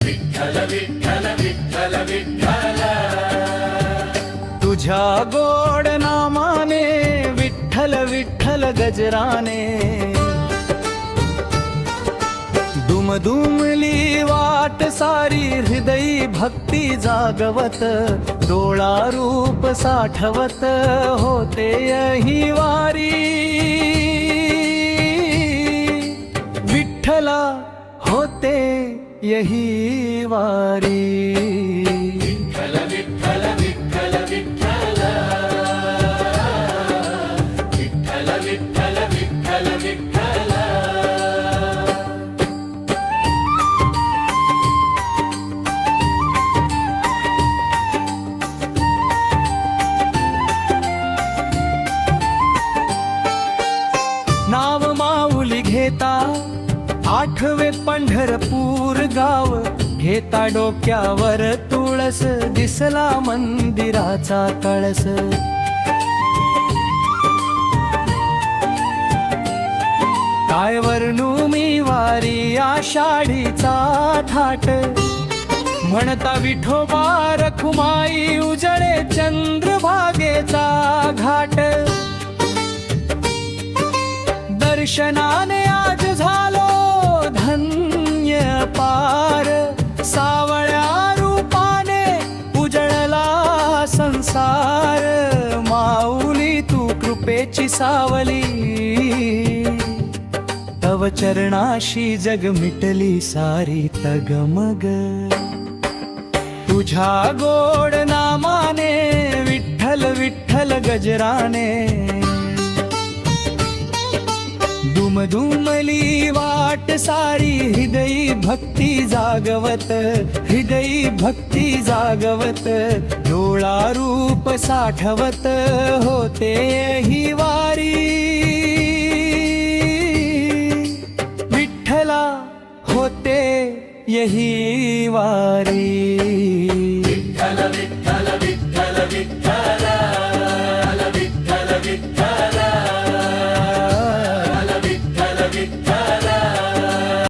विठ्ठल विठ्ठल विठ्ठल विठ्ठल तुझ्या गोड नामाने विठ्ठल विठ्ठल गजराने दुमदुमली वाट सारी हृदयी भक्ती जागवत डोळा रूप साठवत होते ही वारी विठ्ठला होते यही वारी विठ्ठल विठ्ठल विठ्ठल विठ्ठल विठ्ठल विठ्ठल विठ्ठल विठ्ठल नाव माऊली घेता आठवे पंढरपूर गाव घेता डोक्यावर तुळस दिसला मंदिराचा कळस काय वर्णू मी वारी आषाढीचा थाट म्हणता विठोबा रखुमाई उजळे चंद्रभागेचा घाट दर्शनाने आज झालो धन्य पार सावळ्या रूपाने उजळला संसार माऊली तू कृपेची सावली तव चरणाशी जग मिटली सारी तगमग तुझ्या गोड नामाने विठ्ठल विठ्ठल गजराने दुमदुमली वाट सारी हृदयी भक्ती जागवत हृदयी भक्ती जागवत डोळा रूप साठवत होते ही वारी विठ्ठला होते यही वारी विठ्ठल विठ्ठल